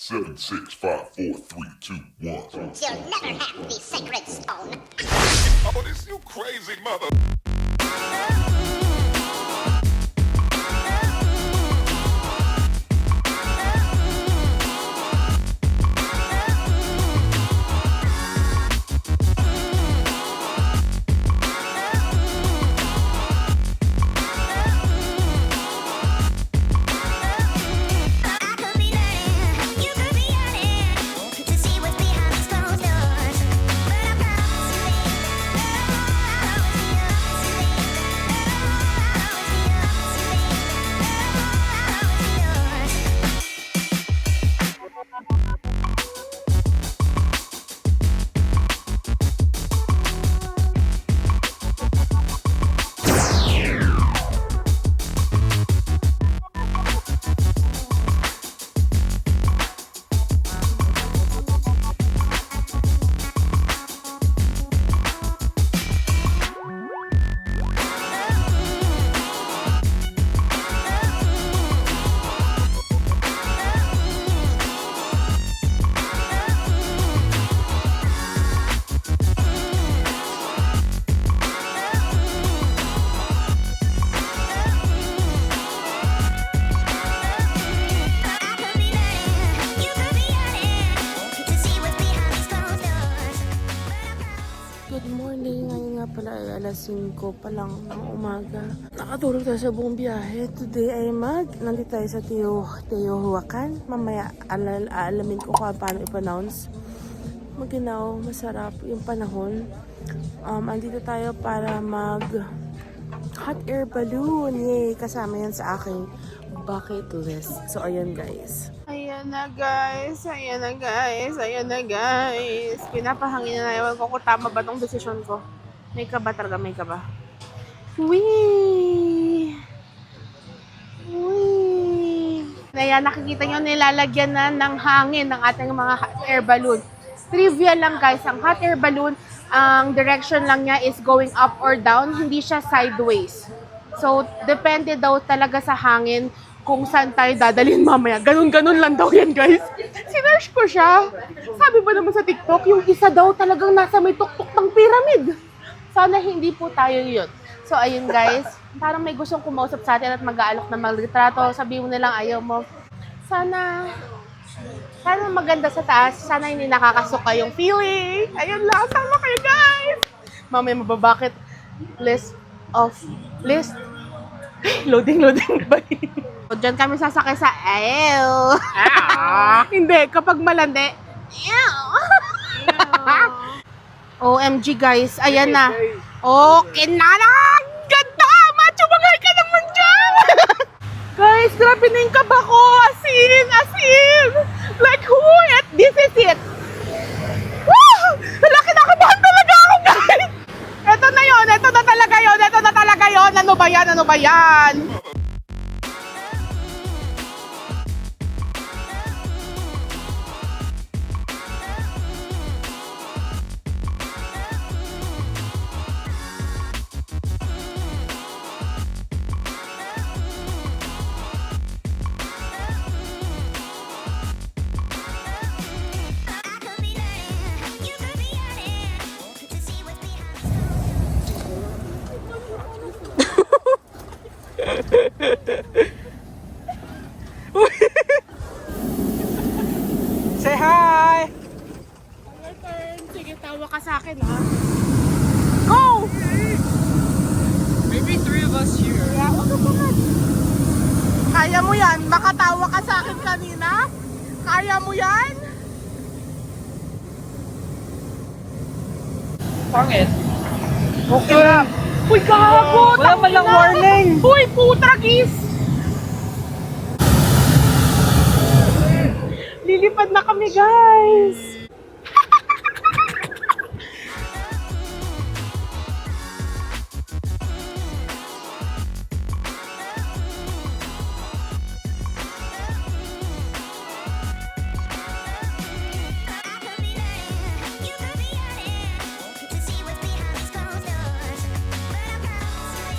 7, 6, 5, 4, 3, 2, 1. You'll never have the sacred stone. Oh, this you crazy mother. I could be learning, you could be yearning to see what's behind these closed doors. But I promise you, I could be learning, you could be yearning to see what's behind these closed doors. Good morning. Ngayon nga pala ay alas 5 pa lang ng umaga. Nakatulog tayo sa buong biyahe. Today ay nandito tayo sa Teotihuacan. Mamaya aalamin ko kung paano i-pronounce. Maginaw, masarap yung panahon. Andito tayo para mag hot air balloon. Yay! Kasama yan sa aking bucket list. So, ayan guys. Ayan na guys. Ayan na guys. Ayan na guys. Pinapahangin na ewan ko kung tama ba tong desisyon ko. May ka ba talaga? May ka ba? Wee! Wee! Ayan, nakikita nyo nilalagyan na ng hangin ng ating mga hot air balloon. Trivia lang guys, ang hot air balloon, ang direction lang niya is going up or down, hindi siya sideways. So, depende daw talaga sa hangin kung saan tayo dadalhin mamaya. Ganun-ganun lang daw yan, guys. Sinearch ko siya. Sabi ba naman sa TikTok, yung isa daw talagang nasa may tuktok ng pyramid. Sana hindi po tayo yun. So, ayun guys. Parang may gustong kumausap sa atin at mag-aalok na mag-retrato. Sabihin mo nilang ayaw mo. Sana maganda sa taas. Sana hindi nakakasuka yung feeling. Ayun lang. Sama kayo, guys. Mamaya mababakit. List. Loading ba yun? So, dyan kami sasakay sa L. Hindi, kapag malandi. OMG guys, ayan na. Okay na na! Ganda! Macho, bagay ka naman dyan! Guys, grabe na yung kaba ko. As in. Like, this is it. Woo! Wala, kinakabahan talaga ako, guys! Ito na talaga yun. Ano ba yan? I could be learning, you could be yearning to see what's behind. Say hi! Your turn. Sige, tawa ka sa akin, ha? Go! Maybe 3 of us here. Yeah, wag ka naman. Kaya mo yan. Makatawa ka sa akin kanina. Kaya mo yan? Pangit. Okay lang. Uy, gago! Wala man lang warning. Uy, putragis! Lilipad na kami, guys! I could be learning, you could be yearning to see what's behind these closed doors. But I promise you,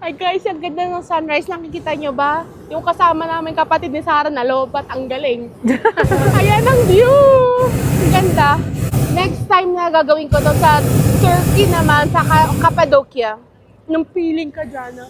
Ay guys, ang ganda ng sunrise. Nakikita nyo ba? Yung kasama namin kapatid ni Sarah na lobat. Ang galing. Ayan ang view! Ang ganda. Next time na gagawin ko to sa Turkey naman, sa Cappadocia. Nung feeling ka dyan.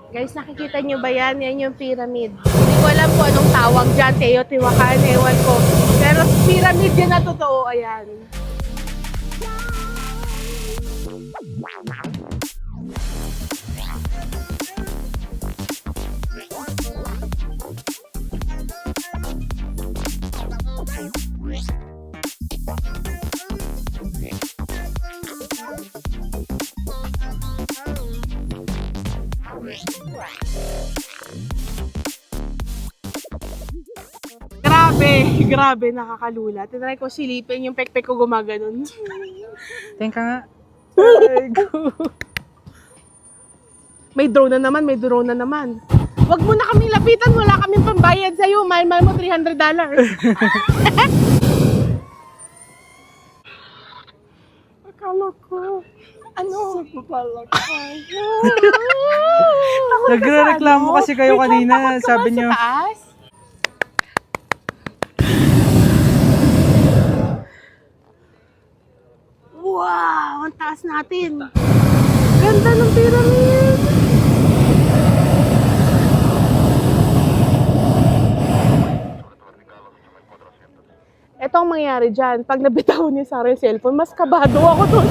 Guys, nakikita nyo ba yan? Yan yung pyramid. Hindi ko alam kung anong tawag dyan. Teotihuacan, ewan ko. Pero pyramid yan na totoo. Ayan. Grabe, nakakalula. Tinry ko silipin yung pekpek ko gumaganon. Teka nga. May drone na naman. Wag mo na kami lapitan, wala kaming pambayad sa'yo. Mahal mo $300. Akala ko. Ano? Nagre-reklamo kasi kayo kanina. Sabi niyo. Taas? Wow! Ang taas natin. Ganda ng pyramid. Ito ang mangyayari dyan. Pag nabitawan niya sa akin yung cellphone, mas kabado ako doon.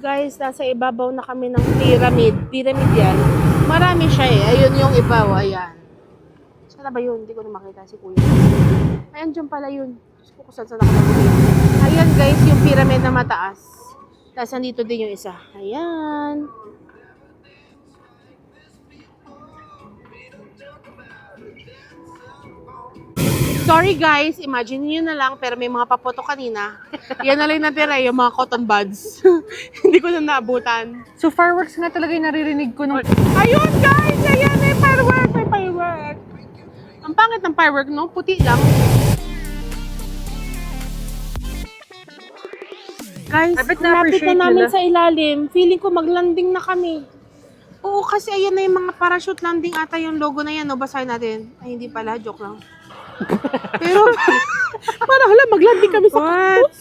Guys, nasa ibabaw na kami ng pyramid. Pyramid yan. Marami siya eh. Ayun yung ibaw. Ayan. Saan na ba yun? Hindi ko na makita si kuya. Ayan, dyan pala yun. Diyos ko kung saan nakalagay. Ayan guys, yung pyramid na mataas. Tapos nandito din yung isa. Ayan. Sorry guys, imagine nyo na lang pero may mga papoto kanina. Yan na lang natira yung mga cotton buds. Hindi ko na naabutan. So fireworks nga talaga yung naririnig ko nung... Ayun guys! Ayan, may firework! May firework! Ang pangit ng firework, no? Puti lang. Guys, I bet lapit na-appreciate na namin nila. sa ilalim. Feeling ko maglanding na kami. Oo, kasi ayan na yung mga parachute landing ata yung logo na yan. No? Basahin natin. Ay, hindi pala. Joke lang. Pero, parang hala, maglanding kami sa What?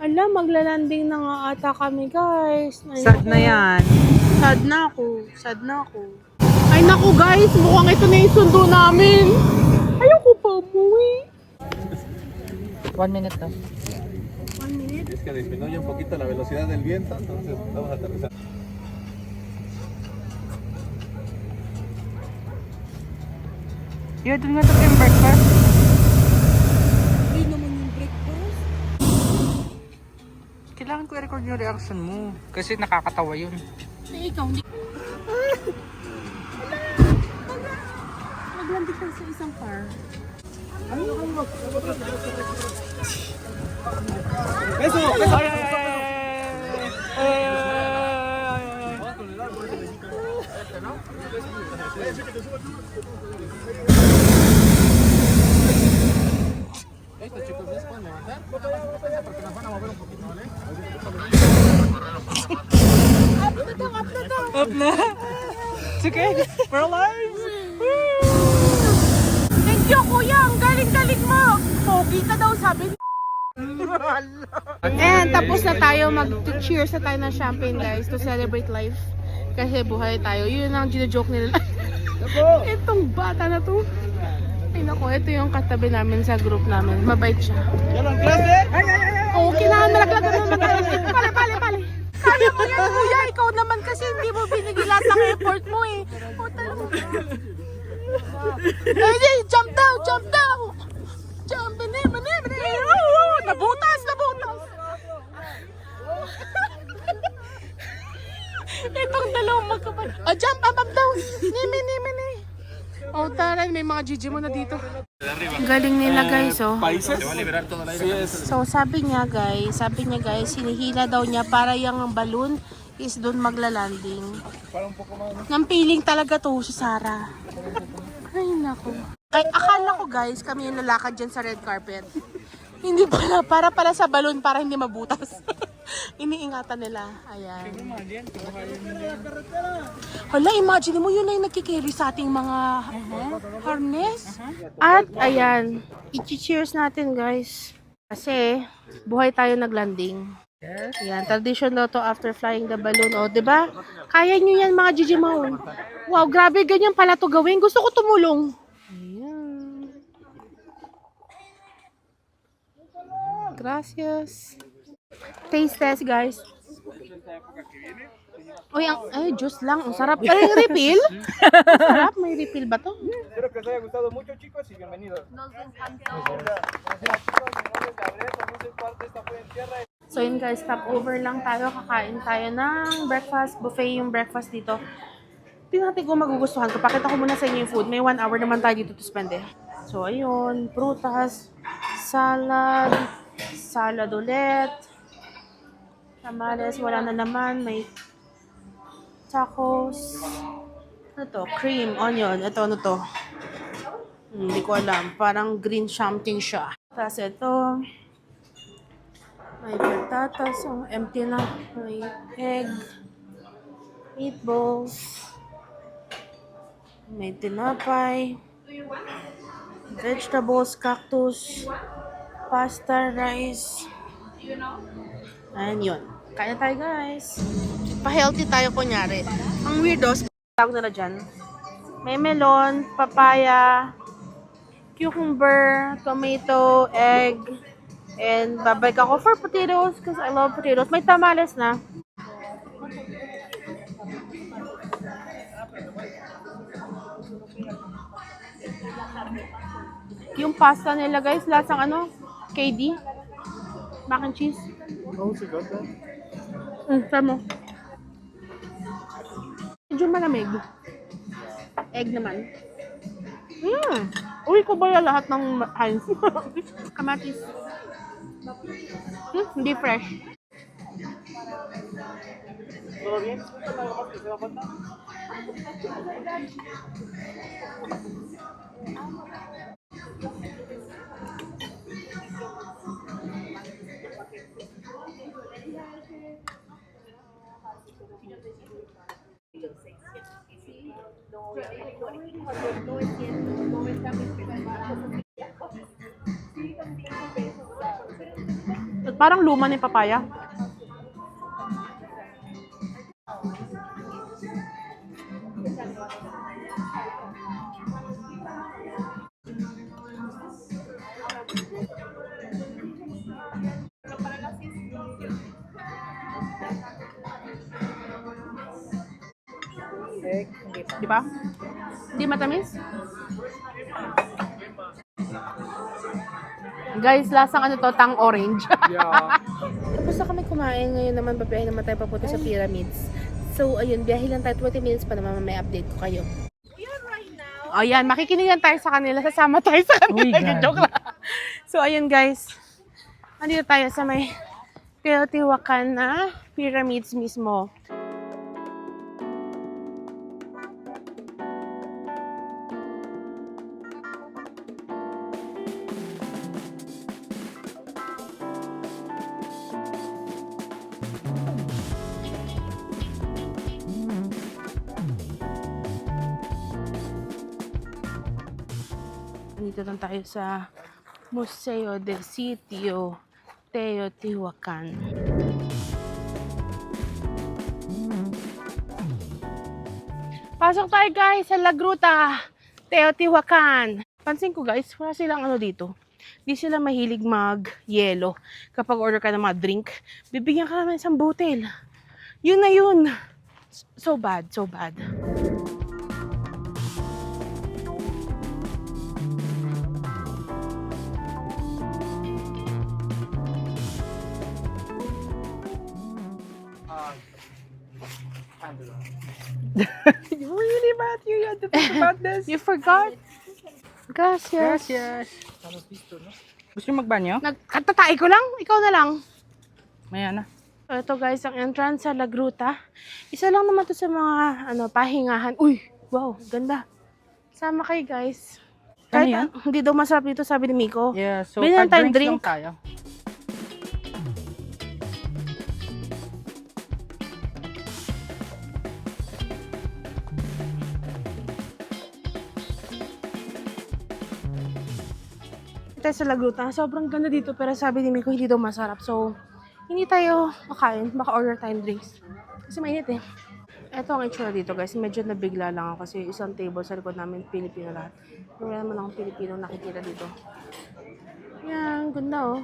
Hala, maglalanding na nga ata kami, guys. Ay, Sad naku. na yan. Sad na ako. Sad na ako. Ay, naku, guys. Mukhang ito na yung sundo namin. Ayoko pa umuwi. 1 minute na. 1 minute. Es que disminuye un poquito la velocidad del viento, entonces vamos a aterrizar. Yo, doon nga tayo yung breakfast. Hindi naman yung breakfast. Kailangan ko i-record yung reaction mo. Kasi nakakatawa yun. Eh, ikaw, hindi. Maglanding ka sa isang car. Up na! It's okay. We're alive! Thank you, kuya. Ang galing-galing mo. Pogi ka daw, sabi ni And tapos na tayo. Mag-cheers na tayo ng champagne, guys, to celebrate life. Kasi buhay tayo. Yun ang gina-joke nila. Itong bata na to. Ay naku, ito yung katabi namin sa group namin. Mabait siya. Oo, kailangan nalaglagan naman tayo. Pali. Kaya mo yan, kuya. Ikaw naman kasi hindi mo binigay lahat ng effort mo eh. O, talaga. Ay, jump down, jump down. Jump, bini. Nabutas. Itong dalawang magkapal. Oh, jump up down. Nimi. Oh, taray, may mga GG mo na dito. Galing nila guys, oh. So, sabi niya guys, hinihila daw niya para yung balloon is doon magla-landing. Nang feeling talaga to si Sarah. Ay, nako. Akala ko guys, kami yung lalakad dyan sa red carpet. Hindi pala, para sa balloon para hindi mabutas. Iniingatan nila. Ayan. Hala, imagine mo yun na yung nagkikarry sa ating mga harness. At ayan, i-cheers natin guys. Kasi buhay tayo naglanding. Ayan, tradition daw to after flying the balloon. O, diba? Kaya nyo yan mga Gigimao. Wow, grabe, ganyan pala to gawin. Gusto ko tumulong. Ayan. Gracias. Taste test, guys. Uy, ay, juice lang. Ang sarap. Ay, refill? Ang sarap. May refill ba to? Espero que les haya gustado mucho, chicos, y bienvenidos. So yun guys, stop over lang tayo. Kakain tayo ng breakfast. Buffet yung breakfast dito. Tingnan natin kung magugustuhan ko. Pakita ko muna sa inyo yung food. May 1 hour naman tayo dito to spend eh. So ayun, prutas, salad ulit. Tamales, wala na naman. May tacos. Ano to? Cream, onion. Ito, ano to? Hindi ko alam. Parang green something siya. Tapos ito. May patatas. Oh, empty na. May egg. Meatballs. May tinapay. Vegetables, cactus. Pasta, rice. Ayan yun. Kaya tayo guys. Pa-healthy tayo kunyari. Ang weirdos, tawag nila dyan. May melon, papaya, cucumber, tomato, egg, and babalik ako for potatoes because I love potatoes. May tamales na. Yung pasta nila guys, lasang ano? KD? Mac and cheese? No, se canta. Try mo. Medyo malamig. Egg naman. Uy ko ba lahat ng Heinz? Kamatis. Hindi fresh. ¿Todo bien? ¿Algo más que se va a faltar? Parang luma ni papaya. Di ba? Hindi matamis? Guys, lasang ano to, tang orange. Yeah. Tapos na kami kumain. Ngayon naman, babiyahe naman tayo papunta sa pyramids. So, ayun, biyahe lang tayo. 20 minutes pa naman, may update ko kayo. O, yan. Makikinigan tayo sa kanila. Sasama tayo sa kanila. Joke lang. So, ayun guys. Andito tayo sa may Teotihuacan na pyramids mismo. Dito lang tayo sa Museo del Sitio Teotihuacan. Pasok tayo guys sa La Gruta Teotihuacan. Pansin ko guys, wala silang ano dito. Di sila mahilig mag-yelo. Kapag order ka ng mga drink, bibigyan ka naman isang butil. Yun na yun. So bad, so bad. Really, Matthew? You had to think about this? You forgot? Gracias. Gracias. Gusto niyo magbanyo? Nagkatatay ko lang. Ikaw na lang. Maya na. So, ito guys, ang entrance sa La Gruta. Isa lang naman to sa mga pahingahan. Uy, wow, ganda. Sama kayo guys. Kahit yan? hindi daw masarap dito, sabi ni Miko. Yeah, so Bilhin tayong pag-drinks drink. lang tayo. Tayo sa La Gruta. Sobrang ganda dito pero sabi ni Miko hindi daw masarap. So, hindi tayo makain. Baka order tayong drinks. Kasi mainit eh. Ito ang itsura dito guys. Medyo nabigla lang ako kasi isang table sa likod namin Pilipino lahat. Pero wala naman akong Pilipino nakikita dito. Yan, ganda oh.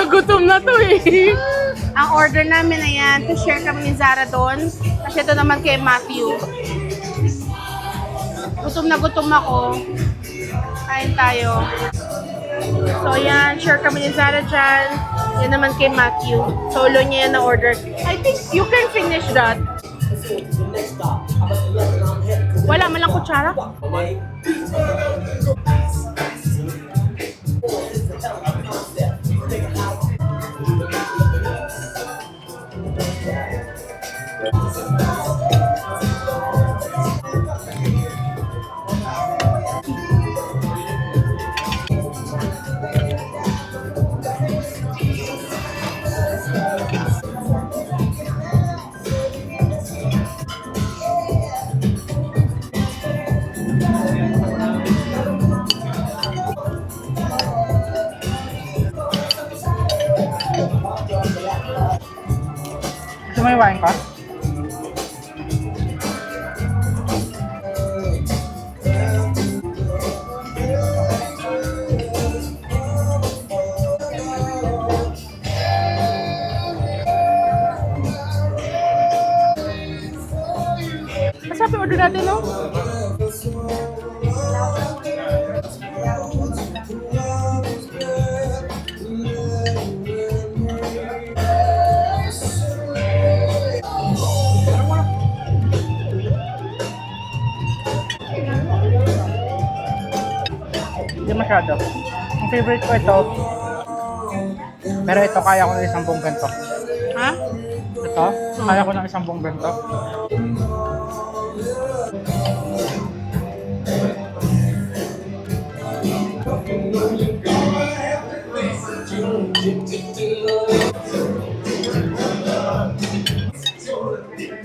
Gutom na to eh. Ang order namin na yan, to share kami ni Zara doon. Kasi ito naman kay Matthew. Gutom na gutom ako. Kain tayo. So yan, share kami ni Zara dyan. Yan naman kay Matthew. Solo niya yan na order. I think you can finish that. Wala man lang kutsara. Gusto mo yung wine ka? Masarap yung order natin, no? Hindi masyado. Ang favorite ko ito. Pero ito kaya ko ng isang buong ganito. Ha? Ito, kaya ko ng isang buong ganito.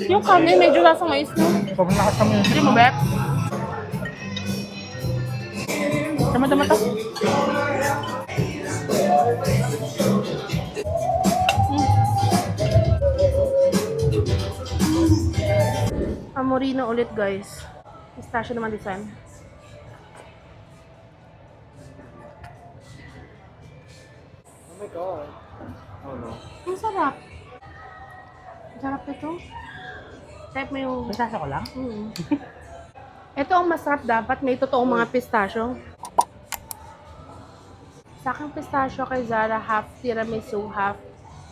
Yung kanin, medyo lasang mais, no? Sobrang lakas kami. Hindi mo, Bep? Tama to. Amorino ulit, guys. Pistachio naman design. Oh my god. Oh no. Ang sarap. Ang sarap ito. Type mo yung... Masasa ko lang? Ito ang masarap dapat. May totoong mga pistachio. Sa akin pistachio kay Zara, half tiramisu, half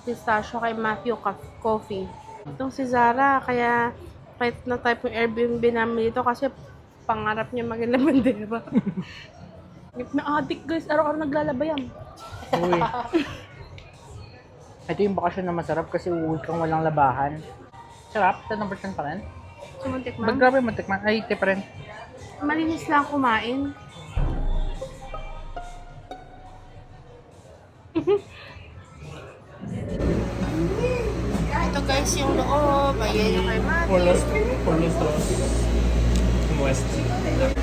pistachio kay Matthew coffee. Itong si Zara, kaya kahit na type yung Airbnb namin dito kasi pangarap niya maging labandera. Na-addict guys, araw-araw naglalaba yan. Uy. Ito yung bakasyon na masarap kasi uuwi kang walang labahan. Sarap, 10% pa rin. Sumuntik Ba't man. grabe mantikman? Ay, tip rin. Malinis lang kumain. Ito guys yung loob. Ayan yung kay Matthew. Por los como estos.